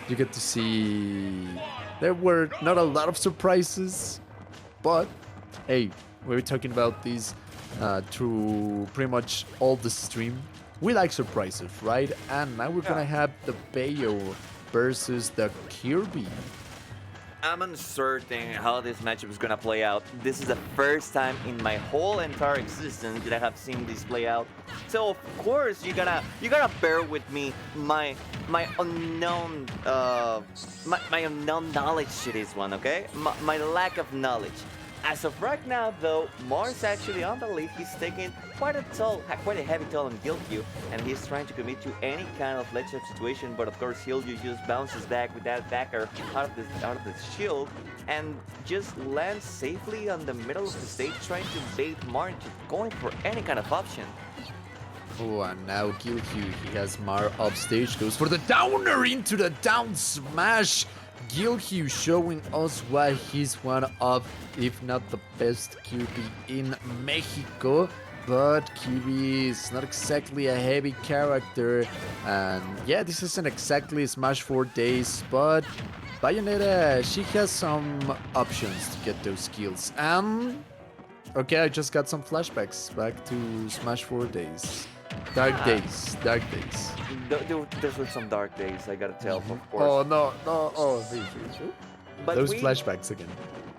You get to see there were not a lot of surprises, but hey, we were talking about these through pretty much all the stream. We like surprises, right? And now we're Yeah. gonna have the Bayo versus the Kirby. I'm uncertain how this matchup is gonna play out. This is the first time in my whole entire existence that I have seen this play out. So of course you gotta bear with me my unknown my unknown knowledge to this one, okay? My lack of knowledge. As of right now, though, Mars actually on the lead. He's taking quite a heavy toll on Guilheww, and he's trying to commit to any kind of ledge up situation. But of course, Guilheww just bounces back with that backer out of the shield, and just lands safely on the middle of the stage, trying to bait Mar into going for any kind of option. Oh, and now Guilheww, he has Mar upstage, goes for the downer into the down smash. Guilheww showing us why he's one of, if not the best QB in Mexico. But QB is not exactly a heavy character. And yeah, this isn't exactly Smash 4 days, but Bayonetta, she has some options to get those skills. Okay, I just got some flashbacks back to Smash 4 days. Dark Ah. days, dark days. Those were some dark days, I gotta tell, of course. Oh no, oh, But those we, flashbacks again.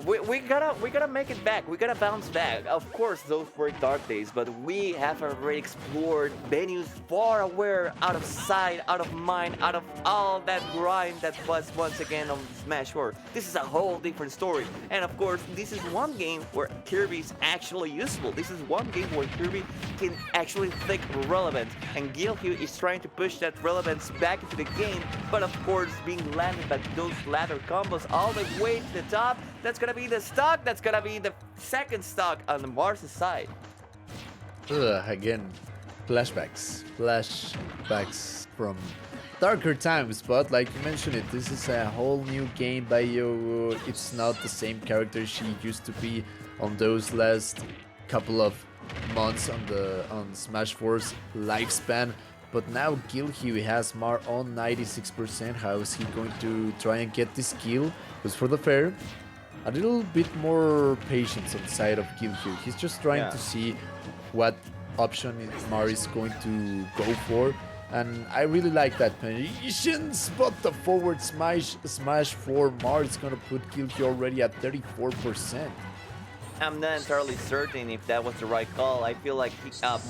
we gotta make it back. We gotta bounce back. Of course, those were dark days, but we have already explored venues far away, out of sight, out of mind, out of all that grind that was once again on Smash 4. This is a whole different story, and of course, this is one game where Kirby is actually useful. This is one game where Kirby can actually take relevance, and Guilheww is trying to push that relevance back into the game, but of course, being landed by those ladder combos all the way to the top. That's gonna be the stock. That's gonna be the second stock on the Mars side. Again, flashbacks from darker times. But like you mentioned it, this is a whole new game by you. It's not the same character she used to be on those last couple of months on Smash 4's lifespan. But now Guilheww has Mar on 96%. How is he going to try and get this kill? Because for the fair, a little bit more patience on the side of Guilheww. He's just trying to see what option Mar is going to go for. And I really like that patience, but the forward smash for Mar is going to put Guilheww already at 34%. I'm not entirely certain if that was the right call. I feel like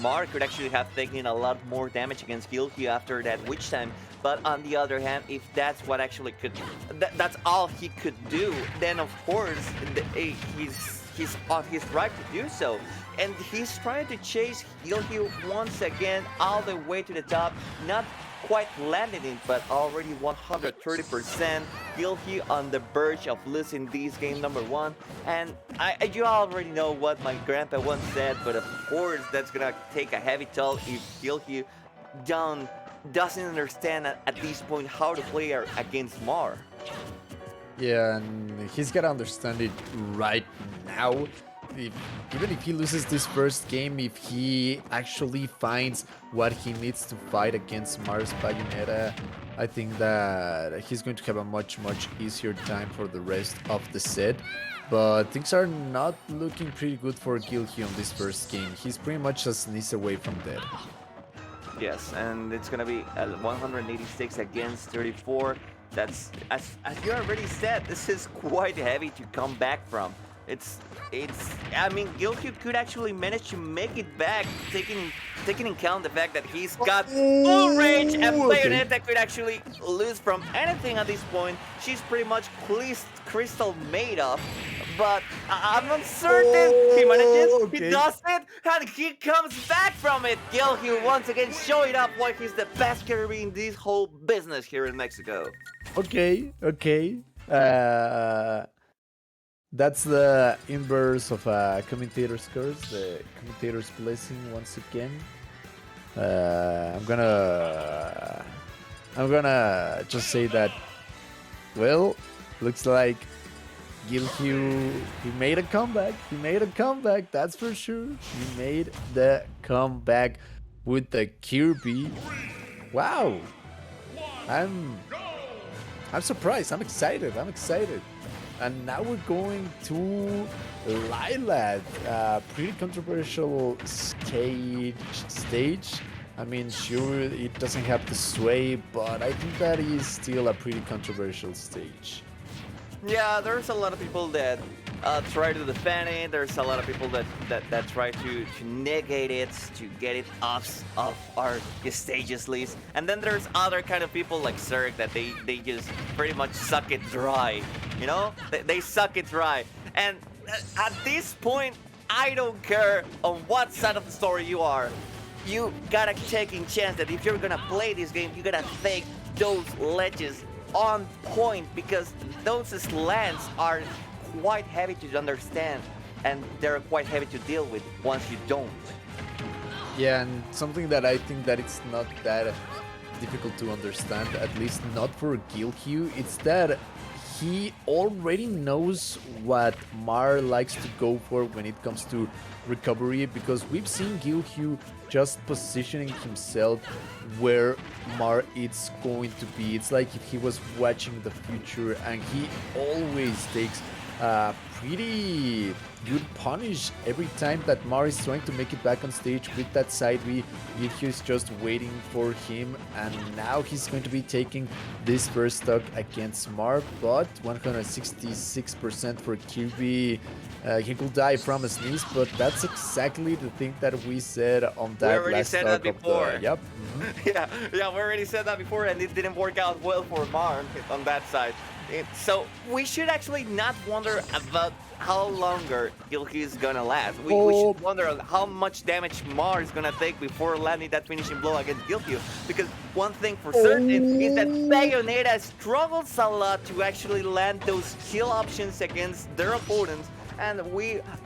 Mar could actually have taken a lot more damage against Guilheww after that witch time. But on the other hand, if that's what actually that's all he could do, then of course he's on his right to do so. And he's trying to chase Guilheww once again all the way to the top, not quite landed it, but already 130%. Guilheww on the verge of losing this game number one. And you already know what my grandpa once said, but of course that's gonna take a heavy toll if Guilheww doesn't understand at this point how to play against Mar. Yeah, and he's gotta understand it right now. Even if he loses this first game, if he actually finds what he needs to fight against Mars Bayonetta, I think that he's going to have a much easier time for the rest of the set. But things are not looking pretty good for Guilheww on this first game. He's pretty much a sneeze away from dead. Yes, and it's gonna be 186 against 34. That's as you already said. This is quite heavy to come back from. It's. I mean, Guilheww could actually manage to make it back, taking in account the fact that he's got full range, and Bayonetta could actually lose from anything at this point. She's pretty much crystal made of. But I'm uncertain. He manages, he does it, and he comes back from it. Guilheww once again showing up why he's the best Kirby in this whole business here in Mexico. Okay. That's the inverse of a commentator's curse, the commentator's blessing once again. I'm gonna just say that, well, looks like Guilheww, he made a comeback, that's for sure. He made the comeback with the Kirby. Wow. I'm I'm surprised. I'm excited. I'm excited. And now we're going to Lilat. Pretty controversial stage. I mean, sure, it doesn't have the sway, but I think that is still a pretty controversial stage. Yeah, there's a lot of people that try to defend it. There's a lot of people that try to negate it, to get it off of our stages list. And then there's other kind of people like Zerg that they just pretty much suck it dry. You know, they suck it dry. And at this point, I don't care on what side of the story you are. You gotta take in chance that if you're gonna play this game, you gotta take those ledges on point, because those slants are quite heavy to understand and they're quite heavy to deal with once you don't. Yeah, and something that I think that it's not that difficult to understand, at least not for Guilheww, it's that he already knows what Mar likes to go for when it comes to recovery, because we've seen Guilheww just positioning himself where Mar is going to be. It's like if he was watching the future, and he always takes pretty good punish every time that Mar is trying to make it back on stage with that side B. Guilheww is just waiting for him, and now he's going to be taking this first stock against Mar, but 166% for Kirby. He could die from a sneeze, but that's exactly the thing that we said on that we already last said stock that before. of the... Yep. Yeah, we already said that before, and it didn't work out well for Mar on that side. So we should actually not wonder about how longer Guilheww is gonna last. We should wonder how much damage Mar is gonna take before landing that finishing blow against Guilheww. Because one thing for certain is that Bayonetta struggles a lot to actually land those kill options against their opponents. And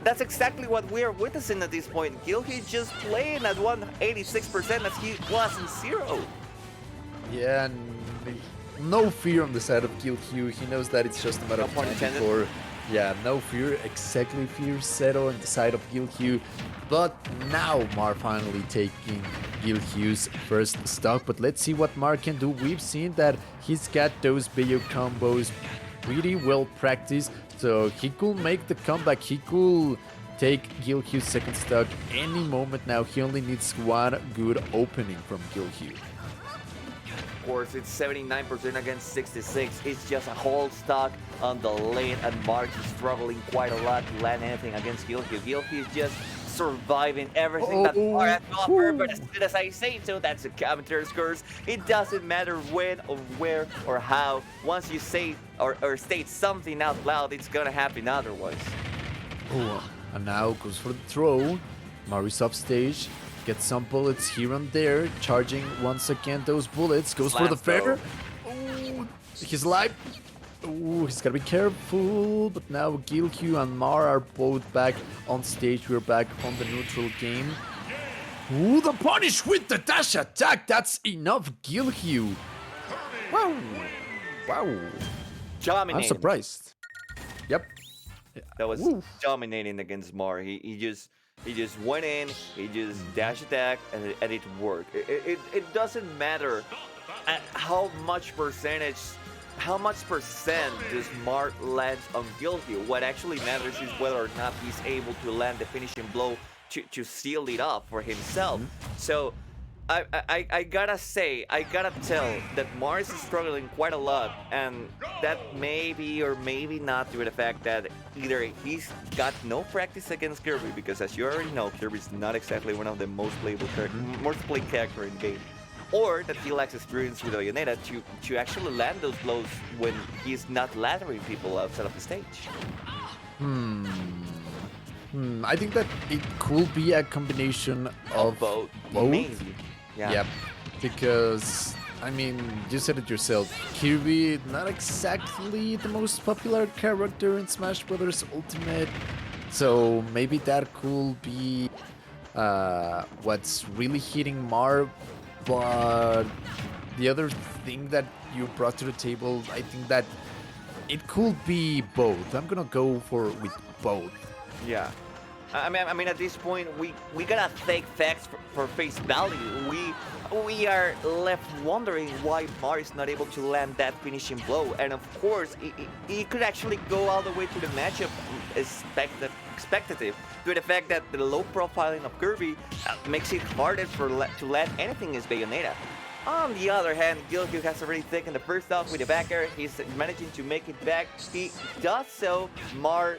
that's exactly what we are witnessing at this point. Guilheww just playing at 186% as he was in 0. Yeah, and no fear on the side of Guilheww. He knows that it's just a matter of time before... Yeah, no fear, exactly fear zero on the side of Guilheww. But now Mar finally taking Guilheww's first stock. But let's see what Mar can do. We've seen that he's got those Bayou combos pretty well practiced, so he could make the comeback. He could take Guilheww's second stock any moment now. He only needs one good opening from Guilheww. Of course, it's 79% against 66. It's just a whole stock on the lane, and Mark is struggling quite a lot to land anything against Guilheww. Guilheww is just surviving everything that Mar has to offer, but as soon as I say so, that's a commentator's curse. It doesn't matter when or where or how. Once you say or state something out loud, it's gonna happen otherwise. Oh, and now goes for the throw. Mar is off stage. Gets some bullets here and there, charging once again those bullets, goes for the fair. Oh, he's alive. Oh, he's gotta be careful, but now Guilheww and Mar are both back on stage. We're back on the neutral game. Ooh, the punish with the dash attack, that's enough, Guilheww. Wow, wow. Dominating. I'm surprised. Yep. That was dominating against Mar. He just went in, he just dash attack, and it worked. It doesn't matter how much percent does Mar land on Guilheww. What actually matters is whether or not he's able to land the finishing blow to seal it up for himself. So I gotta tell that Mar is struggling quite a lot, and that may be or maybe not due to the fact that either he's got no practice against Kirby, because as you already know, Kirby's not exactly one of the most played character in the game, or that he lacks experience with Bayonetta to actually land those blows when he's not laddering people outside of the stage. I think that it could be a combination of both. Maybe. Yeah. Yep. Because, I mean, you said it yourself. Kirby, not exactly the most popular character in Smash Bros. Ultimate. So maybe that could be what's really hitting Mar. But the other thing that you brought to the table, I think that it could be both. I'm gonna go with both. Yeah. I mean, at this point, we gotta take facts for face value. We are left wondering why Mar is not able to land that finishing blow, and of course, he could actually go all the way to the matchup expectative, to the fact that the low profiling of Kirby makes it harder to land anything as Bayonetta. On the other hand, Guilheww has already taken the first off with the back air. He's managing to make it back. He does so. Mar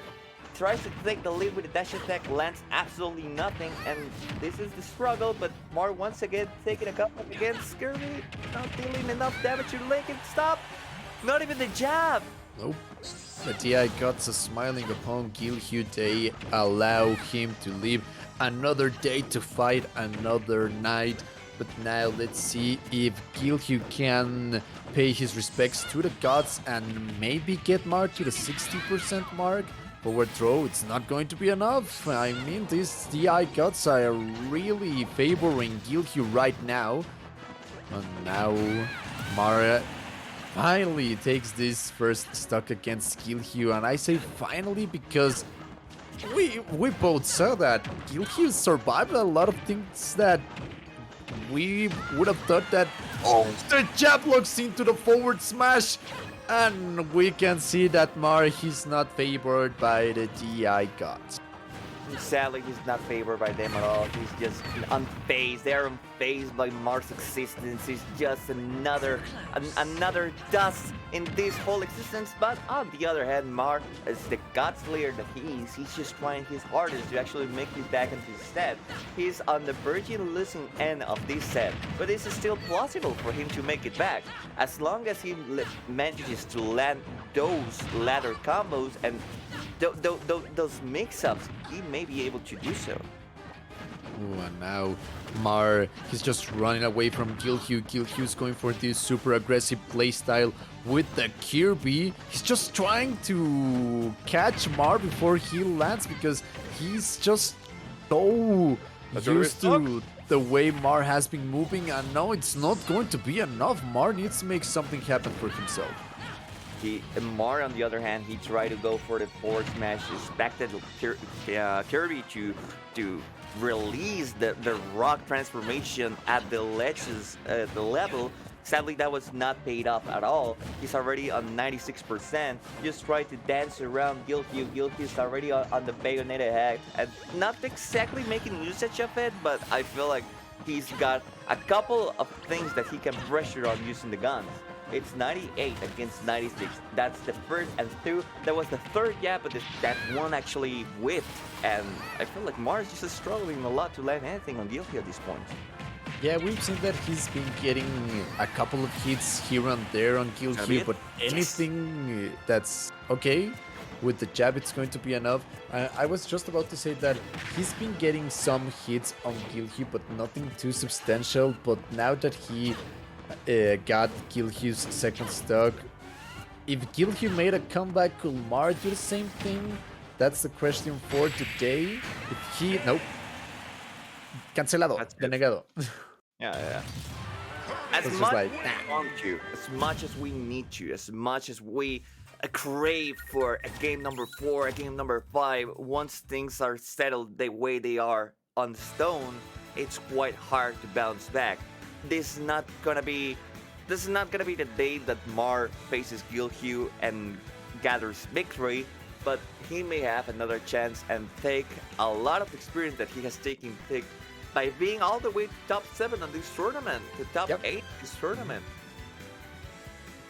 tries to take the lead with the dash attack, lands absolutely nothing, and this is the struggle, but Mar once again taking a couple against Kirby, not dealing enough damage to make it stop. Not even the jab. Nope. The DI Gods are smiling upon Guilheww. They allow him to live another day to fight another night. But now let's see if Guilheww can pay his respects to the gods and maybe get Mar to the 60% mark. Forward throw, it's not going to be enough. I mean, these DI Gods are really favoring Guilheww right now. And now Mar finally takes this first stock against Guilheww, and I say finally because we both saw that Guilheww survived a lot of things that we would have thought that, oh, the jab locks into the forward smash, and we can see that Mar, he's not favored by the DI Gods. Sadly, he's not favored by them at all. He's just unfazed. They're unfazed by Mar's existence. He's just another dust in this whole existence. But on the other hand, Mar, as the god slayer that he is, he's just trying his hardest to actually make it back into his set. He's on the virgin losing end of this set, but this is still plausible for him to make it back. As long as he manages to land those ladder combos and those mix-ups, he may be able to do so. Ooh, and now Mar, he's just running away from Guilheww. Guilheww's going for this super aggressive playstyle with the Kirby. He's just trying to catch Mar before he lands because he's just so used to the way Mar has been moving, and now it's not going to be enough. Mar needs to make something happen for himself. Mar, on the other hand, he tried to go for the forward smash, expected Kirby to release the rock transformation at the ledges, the level. Sadly, that was not paid off at all. He's already on 96%. Just tried to dance around Guilheww. Guilheww's already on the Bayonetta hack, and not exactly making usage of it, but I feel like he's got a couple of things that he can pressure on using the guns. It's 98 against 96. That's the first, and two, that was the third jab, but that one actually whipped. And I feel like Mar's just struggling a lot to land anything on Guilheww at this point. Yeah, we've seen that he's been getting a couple of hits here and there on Guilheww, but anything that's okay with the jab, it's going to be enough. I was just about to say that he's been getting some hits on Guilheww, but nothing too substantial. But now that he got Guilheww's second stock, if Guilheww made a comeback, could Mar do the same thing? That's the question for today. If he... Nope. Cancelado. Denegado. Yeah. As much as we want to, as much as we need to, as much as we crave for a game number 4, a game number 5, once things are settled the way they are on stone, it's quite hard to bounce back. This is not gonna be the day that Mar faces Guilheww and gathers victory, but he may have another chance and take a lot of experience that he has taken by being all the way to top 7 on this tournament, to top 8 in this tournament.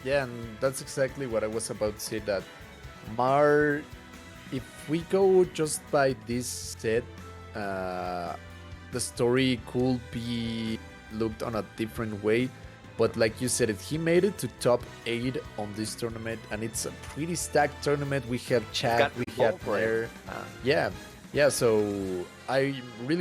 Yeah, and that's exactly what I was about to say, that Mar, if we go just by this set, the story could be looked on a different way, but like you said, he made it to top 8 on this tournament, and it's a pretty stacked tournament. We have Chad, we have Blair, yeah, so I really